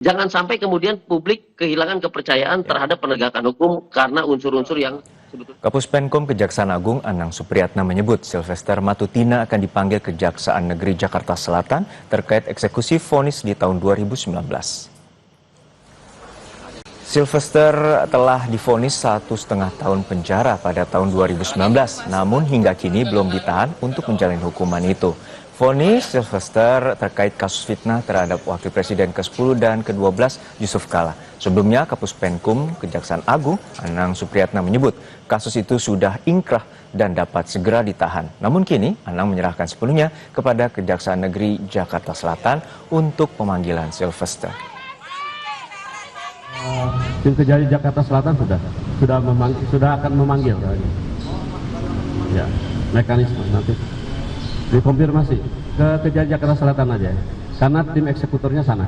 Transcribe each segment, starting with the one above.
Jangan sampai kemudian publik kehilangan kepercayaan terhadap penegakan hukum karena unsur-unsur yang sebetulnya. Kapus Penkum Kejaksaan Agung Anang Supriyatna menyebut Sylvester Matutina akan dipanggil Kejaksaan Negeri Jakarta Selatan terkait eksekusi vonis di tahun 2019. Sylvester telah divonis 1,5 tahun penjara pada tahun 2019, namun hingga kini belum ditahan untuk menjalani hukuman itu. Vonis Sylvester terkait kasus fitnah terhadap Wakil Presiden ke-10 dan ke-12 Yusuf Kala. Sebelumnya, Kapus Penkum Kejaksaan Agung Anang Supriyatna menyebut kasus itu sudah ingkrah dan dapat segera ditahan. Namun kini, Anang menyerahkan sepenuhnya kepada Kejaksaan Negeri Jakarta Selatan untuk pemanggilan Sylvester. Tim Kejari Jakarta Selatan sudah akan memanggil. Ya, mekanisme nanti dikonfirmasi ke Kejari Jakarta Selatan aja, karena tim eksekutornya sana.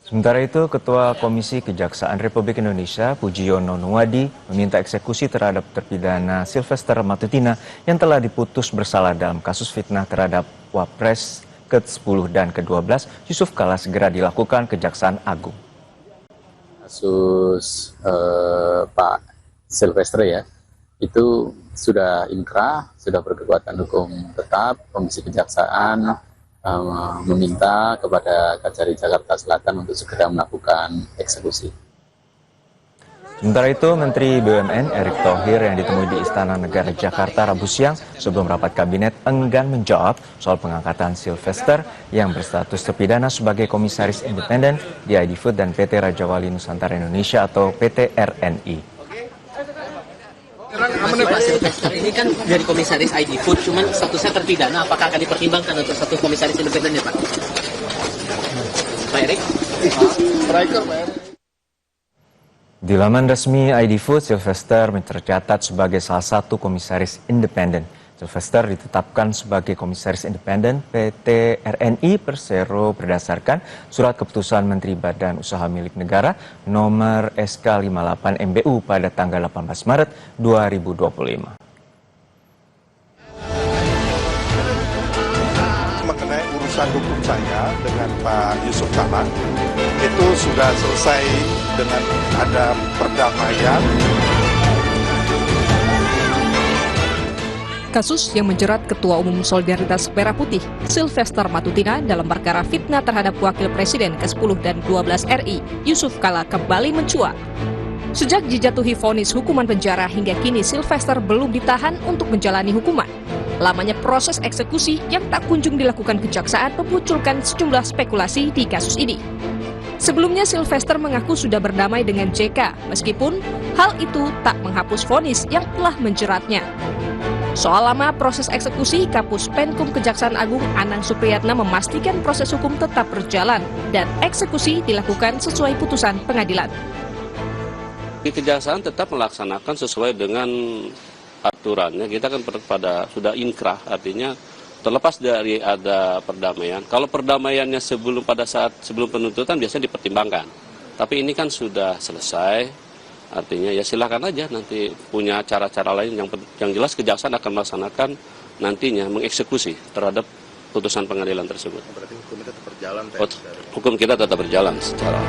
Sementara itu, Ketua Komisi Kejaksaan Republik Indonesia Pujiyono Nuwadi meminta eksekusi terhadap terpidana Sylvester Matutina yang telah diputus bersalah dalam kasus fitnah terhadap Wapres ke-10 dan ke-12 Yusuf Kala segera dilakukan Kejaksaan Agung. Kasus Pak Sylvester ya, itu sudah inkrah, sudah berkekuatan hukum tetap. Komisi Kejaksaan meminta kepada Kejari Jakarta Selatan untuk segera melakukan eksekusi. Sementara itu, Menteri BUMN Erick Thohir yang ditemui di Istana Negara Jakarta Rabu siang sebelum rapat kabinet enggan menjawab soal pengangkatan Sylvester yang berstatus terpidana sebagai komisaris independen di ID Food dan PT Raja Wali Nusantara Indonesia atau PT RNI. Masih Pak Sylvester ini kan dari komisaris ID Food, cuman statusnya terpidana, apakah akan dipertimbangkan untuk status komisaris independen ya Pak? Pak Erick? Di laman resmi ID Food, Sylvester tercatat sebagai salah satu komisaris independen. Sylvester ditetapkan sebagai komisaris independen PT RNI Persero berdasarkan surat keputusan Menteri Badan Usaha Milik Negara nomor SK 58 MBU pada tanggal 18 Maret 2025. Mengenai urusan hukum saya dengan Pak Yusuf Kala itu sudah selesai dengan ada perdamaian. Kasus yang menjerat Ketua Umum Solidaritas Merah Putih, Sylvester Matutina dalam perkara fitnah terhadap Wakil Presiden ke-10 dan 12 RI, Yusuf Kala kembali mencuat. Sejak dijatuhi vonis hukuman penjara hingga kini Sylvester belum ditahan untuk menjalani hukuman. Lamanya proses eksekusi yang tak kunjung dilakukan kejaksaan memunculkan sejumlah spekulasi di kasus ini. Sebelumnya Sylvester mengaku sudah berdamai dengan JK, meskipun hal itu tak menghapus vonis yang telah menjeratnya. Soal lama proses eksekusi, Kapus Penkum Kejaksaan Agung Anang Supriyatna memastikan proses hukum tetap berjalan dan eksekusi dilakukan sesuai putusan pengadilan. Di Kejaksaan tetap melaksanakan sesuai dengan aturannya. Kita kan sudah inkrah, artinya terlepas dari ada perdamaian. Kalau perdamaiannya sebelum penuntutan biasanya dipertimbangkan. Tapi ini kan sudah selesai. Artinya ya silakan aja nanti punya cara-cara lain yang jelas Kejaksaan akan melaksanakan nantinya mengeksekusi terhadap putusan pengadilan tersebut. Berarti hukum kita tetap berjalan. Hukum kita tetap berjalan secara.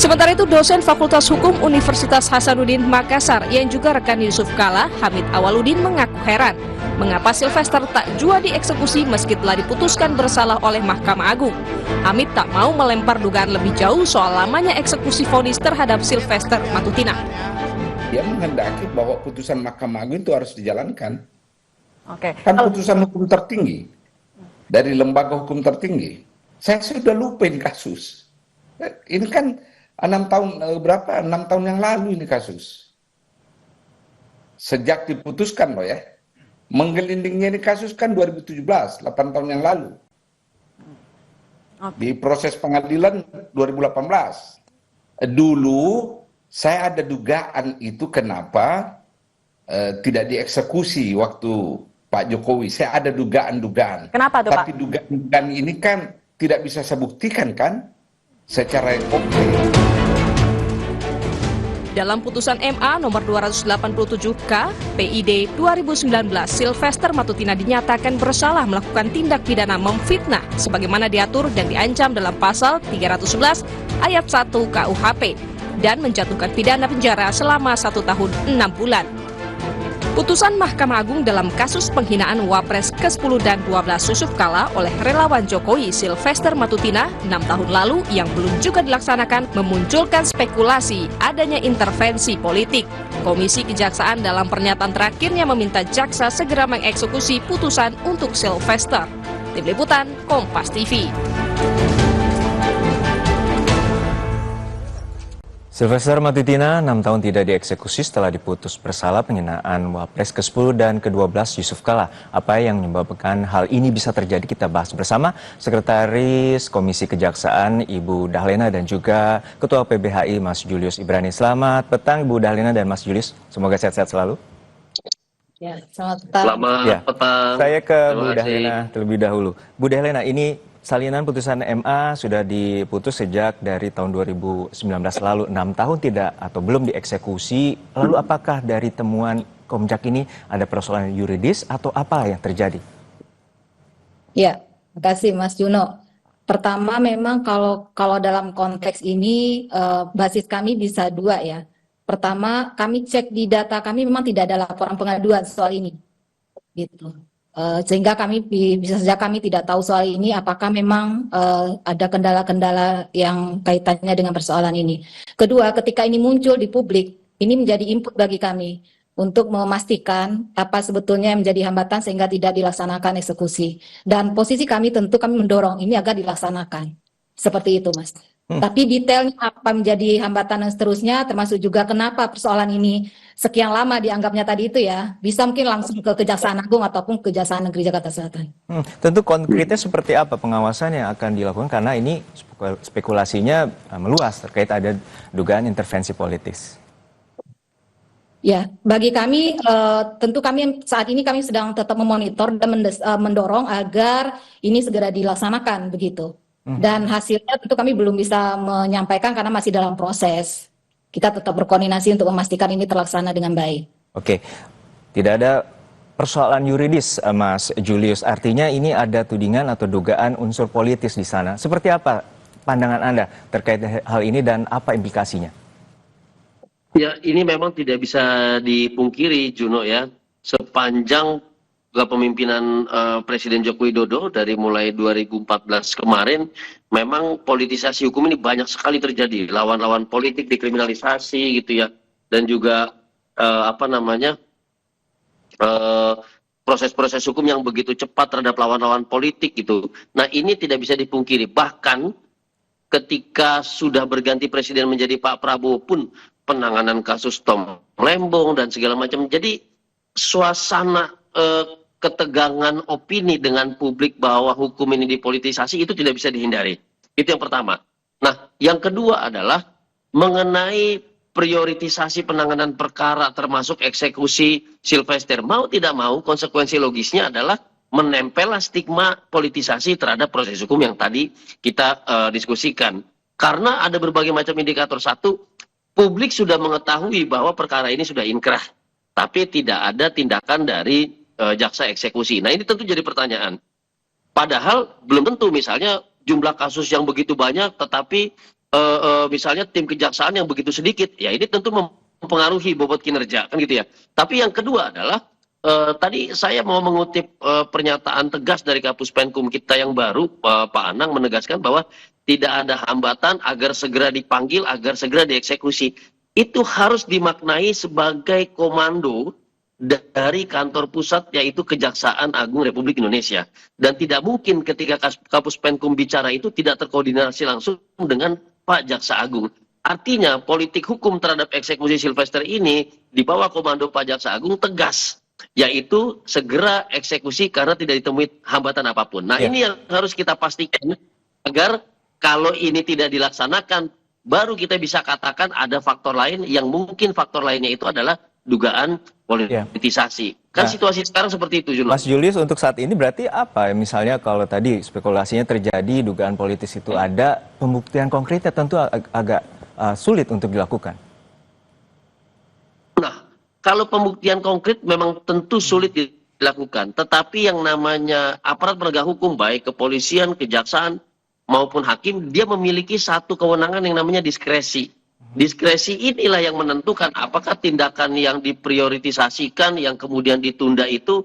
Sementara itu, dosen Fakultas Hukum Universitas Hasanuddin Makassar yang juga rekan Yusuf Kala, Hamid Awaludin mengaku heran mengapa Sylvester tak jua dieksekusi meski telah diputuskan bersalah oleh Mahkamah Agung. Hamid tak mau melempar dugaan lebih jauh soal lamanya eksekusi vonis terhadap Sylvester Matutina. Dia menghendaki bahwa putusan Mahkamah Agung itu harus dijalankan. Oke. Kan putusan hukum tertinggi dari lembaga hukum tertinggi. Saya sudah lupain kasus. Ini kan 6 tahun yang lalu ini kasus. Sejak diputuskan loh ya. Menggelindingnya ini kasus kan 2017, 8 tahun yang lalu. Di proses pengadilan 2018. Dulu saya ada dugaan itu kenapa tidak dieksekusi waktu Pak Jokowi. Saya ada dugaan-dugaan. Kenapa tuh Pak? Tapi dugaan ini kan tidak bisa saya buktikan kan secara konkret. Dalam putusan MA nomor 287K PID 2019, Sylvester Matutina dinyatakan bersalah melakukan tindak pidana memfitnah sebagaimana diatur dan diancam dalam pasal 311 ayat 1 KUHP dan menjatuhkan pidana penjara selama 1 tahun 6 bulan. Putusan Mahkamah Agung dalam kasus penghinaan Wapres ke-10 dan 12 Yusuf Kala oleh relawan Jokowi Sylvester Matutina 6 tahun lalu yang belum juga dilaksanakan memunculkan spekulasi adanya intervensi politik. Komisi Kejaksaan dalam pernyataan terakhirnya meminta jaksa segera mengeksekusi putusan untuk Sylvester. Tim Liputan, Kompas TV. Sylvester Matutina 6 tahun tidak dieksekusi setelah diputus bersalah penghinaan Wapres ke-10 dan ke-12 Yusuf Kala. Apa yang menyebabkan hal ini bisa terjadi kita bahas bersama Sekretaris Komisi Kejaksaan Ibu Dahlena dan juga Ketua PBHI Mas Julius Ibrani. Selamat petang Ibu Dahlena dan Mas Julius. Semoga sehat-sehat selalu. Ya, selamat petang. Selamat petang. Saya ke Bu Dahlena terlebih dahulu. Bu Dahlena, ini salinan putusan MA sudah diputus sejak dari tahun 2019 lalu, 6 tahun tidak atau belum dieksekusi. Lalu apakah dari temuan Komjak ini ada persoalan yuridis atau apa yang terjadi? Ya, terima kasih Mas Juno. Pertama memang kalau dalam konteks ini basis kami bisa dua ya. Pertama, kami cek di data kami memang tidak ada laporan pengaduan soal ini. Gitu. Sehingga bisa saja kami tidak tahu soal ini apakah memang ada kendala-kendala yang kaitannya dengan persoalan ini. Kedua, ketika ini muncul di publik, ini menjadi input bagi kami untuk memastikan apa sebetulnya yang menjadi hambatan sehingga tidak dilaksanakan eksekusi. Dan posisi kami tentu kami mendorong ini agar dilaksanakan. Seperti itu, Mas. Tapi detailnya apa menjadi hambatan dan seterusnya, termasuk juga kenapa persoalan ini sekian lama dianggapnya tadi itu ya, bisa mungkin langsung ke Kejaksaan Agung ataupun Kejaksaan Negeri Jakarta Selatan. Tentu konkretnya seperti apa pengawasan yang akan dilakukan karena ini spekulasinya meluas terkait ada dugaan intervensi politis. Ya, bagi kami tentu kami saat ini kami sedang tetap memonitor dan mendorong agar ini segera dilaksanakan begitu. Dan hasilnya tentu kami belum bisa menyampaikan karena masih dalam proses. Kita tetap berkoordinasi untuk memastikan ini terlaksana dengan baik. Oke, tidak ada persoalan yuridis, Mas Julius. Artinya ini ada tudingan atau dugaan unsur politis di sana. Seperti apa pandangan Anda terkait hal ini dan apa implikasinya? Ya, ini memang tidak bisa dipungkiri, Juno ya. Sepanjang kepemimpinan Presiden Joko Widodo dari mulai 2014 kemarin, memang politisasi hukum ini banyak sekali terjadi. Lawan-lawan politik dikriminalisasi gitu ya, dan juga proses-proses hukum yang begitu cepat terhadap lawan-lawan politik gitu. Nah ini tidak bisa dipungkiri. Bahkan ketika sudah berganti presiden menjadi Pak Prabowo pun penanganan kasus Tom Lembong dan segala macam. Jadi suasana ketegangan opini dengan publik bahwa hukum ini dipolitisasi itu tidak bisa dihindari. Itu yang pertama. Nah, yang kedua adalah mengenai prioritisasi penanganan perkara termasuk eksekusi Sylvester. Mau tidak mau konsekuensi logisnya adalah menempellah stigma politisasi terhadap proses hukum yang tadi kita diskusikan. Karena ada berbagai macam indikator. Satu, publik sudah mengetahui bahwa perkara ini sudah inkrah, tapi tidak ada tindakan dari jaksa eksekusi. Nah ini tentu jadi pertanyaan. Padahal belum tentu misalnya jumlah kasus yang begitu banyak, tetapi misalnya tim kejaksaan yang begitu sedikit, ya ini tentu mempengaruhi bobot kinerja kan gitu ya. Tapi yang kedua adalah tadi saya mau mengutip pernyataan tegas dari Kapus Penkum kita yang baru, Pak Anang menegaskan bahwa tidak ada hambatan agar segera dipanggil, agar segera dieksekusi. Itu harus dimaknai sebagai komando dari kantor pusat yaitu Kejaksaan Agung Republik Indonesia. Dan tidak mungkin ketika Kapus Penkum bicara itu tidak terkoordinasi langsung dengan Pak Jaksa Agung. Artinya politik hukum terhadap eksekusi Sylvester ini di bawah komando Pak Jaksa Agung tegas, yaitu segera eksekusi karena tidak ditemui hambatan apapun. Nah ini yang harus kita pastikan agar kalau ini tidak dilaksanakan baru kita bisa katakan ada faktor lain yang mungkin faktor lainnya itu adalah dugaan politisasi. Kan situasi sekarang seperti itu, Julius. Mas Julius, untuk saat ini berarti apa? Misalnya kalau tadi spekulasinya terjadi, dugaan politis itu ada, pembuktian konkretnya tentu agak sulit untuk dilakukan. kalau pembuktian konkret memang tentu sulit dilakukan. Tetapi yang namanya aparat penegak hukum, baik kepolisian, kejaksaan, maupun hakim, dia memiliki satu kewenangan yang namanya diskresi. Diskresi inilah yang menentukan apakah tindakan yang diprioritisasikan, yang kemudian ditunda itu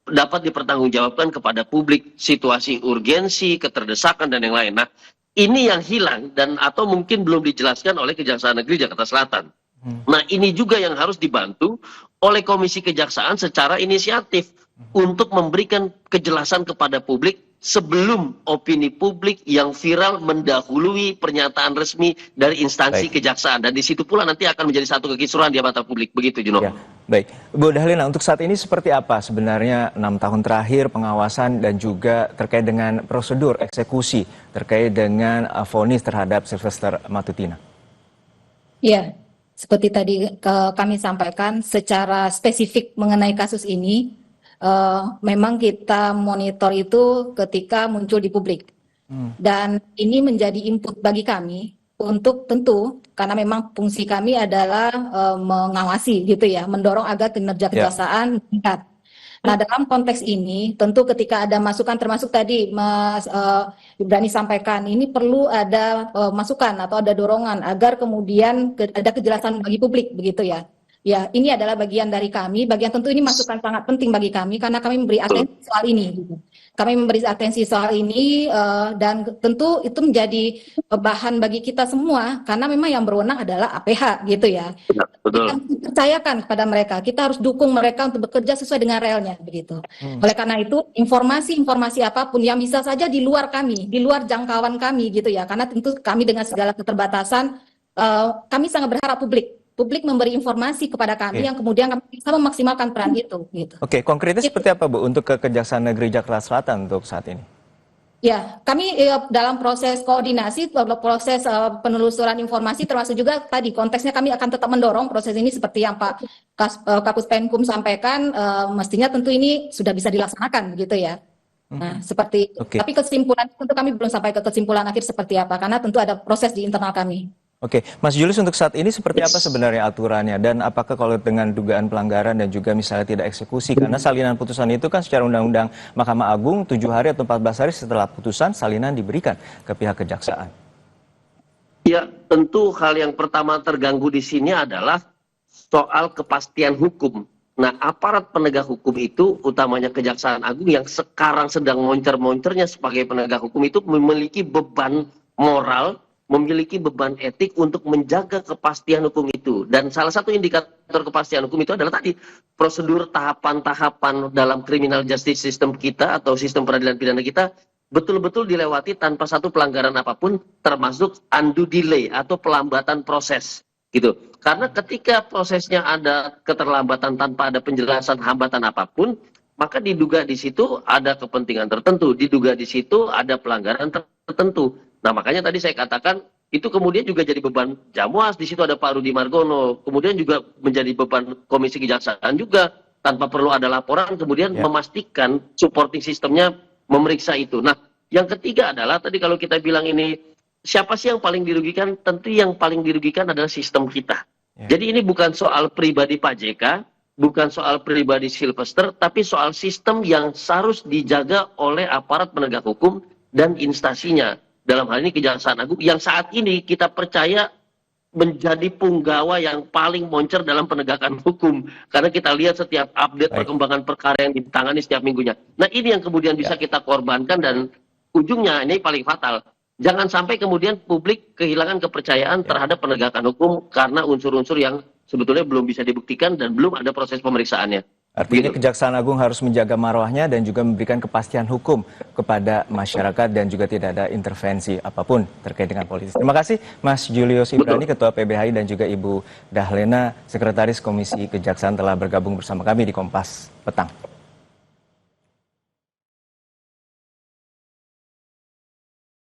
dapat dipertanggungjawabkan kepada publik, situasi urgensi, keterdesakan, dan yang lain. Nah, ini yang hilang dan atau mungkin belum dijelaskan oleh Kejaksaan Negeri Jakarta Selatan. Nah, ini juga yang harus dibantu oleh Komisi Kejaksaan secara inisiatif untuk memberikan kejelasan kepada publik sebelum opini publik yang viral mendahului pernyataan resmi dari instansi kejaksaan, dan di situ pula nanti akan menjadi satu kekisruhan di mata publik. Begitu, Juno. Ya, baik, Bu Dahlena, untuk saat ini seperti apa sebenarnya 6 tahun terakhir pengawasan dan juga terkait dengan prosedur eksekusi terkait dengan vonis terhadap Sylvester Matutina? Ya, seperti tadi kami sampaikan secara spesifik mengenai kasus ini. Memang kita monitor itu ketika muncul di publik, dan ini menjadi input bagi kami untuk tentu karena memang fungsi kami adalah mengawasi gitu ya, mendorong agar kinerja kejaksaan meningkat. Nah, dalam konteks ini tentu ketika ada masukan, termasuk tadi Mas Ibrani sampaikan, ini perlu ada masukan atau ada dorongan agar kemudian ada kejelasan bagi publik begitu ya. Ya, ini adalah bagian dari kami. Bagian tentu ini masukan sangat penting bagi kami karena kami memberi atensi soal ini. Gitu. Kami memberi atensi soal ini dan tentu itu menjadi bahan bagi kita semua karena memang yang berwenang adalah APH gitu ya. Kita percayakan kepada mereka. Kita harus dukung mereka untuk bekerja sesuai dengan realnya begitu. Oleh karena itu informasi-informasi apapun yang bisa saja di luar kami, di luar jangkauan kami gitu ya. Karena tentu kami dengan segala keterbatasan kami sangat berharap publik memberi informasi kepada kami yang kemudian kami bisa memaksimalkan peran itu. Gitu. Oke, konkretnya seperti apa Bu untuk ke Kejaksaan Negeri Jakarta Selatan untuk saat ini? Ya, kami dalam proses koordinasi, proses penelusuran informasi, termasuk juga tadi konteksnya kami akan tetap mendorong proses ini seperti yang Pak Kapus Penkum sampaikan, mestinya tentu ini sudah bisa dilaksanakan begitu ya. Nah, seperti tapi kesimpulan tentu kami belum sampai ke kesimpulan akhir seperti apa, karena tentu ada proses di internal kami. Oke, Mas Julius, untuk saat ini seperti apa sebenarnya aturannya dan apakah kalau dengan dugaan pelanggaran dan juga misalnya tidak eksekusi, karena salinan putusan itu kan secara undang-undang Mahkamah Agung 7 hari atau 14 hari setelah putusan salinan diberikan ke pihak kejaksaan. Ya, tentu hal yang pertama terganggu di sini adalah soal kepastian hukum. Nah, aparat penegak hukum itu, utamanya Kejaksaan Agung yang sekarang sedang moncer-moncernya sebagai penegak hukum itu memiliki beban moral, memiliki beban etik untuk menjaga kepastian hukum itu. Dan salah satu indikator kepastian hukum itu adalah tadi prosedur tahapan-tahapan dalam criminal justice system kita atau sistem peradilan pidana kita betul-betul dilewati tanpa satu pelanggaran apapun, termasuk undue delay atau pelambatan proses gitu. Karena ketika prosesnya ada keterlambatan tanpa ada penjelasan hambatan apapun, maka diduga di situ ada kepentingan tertentu, diduga di situ ada pelanggaran tertentu. Nah, makanya tadi saya katakan itu kemudian juga jadi beban Jamwas, di situ ada Pak Rudi Margono, kemudian juga menjadi beban Komisi Kejaksaan juga tanpa perlu ada laporan, kemudian memastikan supporting sistemnya memeriksa itu. Nah, yang ketiga adalah tadi kalau kita bilang ini siapa sih yang paling dirugikan? Tentu yang paling dirugikan adalah sistem kita. Jadi ini bukan soal pribadi Pak JK, bukan soal pribadi Sylvester, tapi soal sistem yang harus dijaga oleh aparat penegak hukum dan instansinya. Dalam hal ini Kejaksaan Agung yang saat ini kita percaya menjadi punggawa yang paling moncer dalam penegakan hukum. Karena kita lihat setiap update perkembangan perkara yang ditangani setiap minggunya. Nah, ini yang kemudian bisa kita korbankan dan ujungnya ini paling fatal. Jangan sampai kemudian publik kehilangan kepercayaan terhadap penegakan hukum karena unsur-unsur yang sebetulnya belum bisa dibuktikan dan belum ada proses pemeriksaannya. Artinya Kejaksaan Agung harus menjaga marwahnya dan juga memberikan kepastian hukum kepada masyarakat dan juga tidak ada intervensi apapun terkait dengan politik. Terima kasih Mas Julius Ibrani, Ketua PBHI, dan juga Ibu Dahlena, Sekretaris Komisi Kejaksaan telah bergabung bersama kami di Kompas Petang.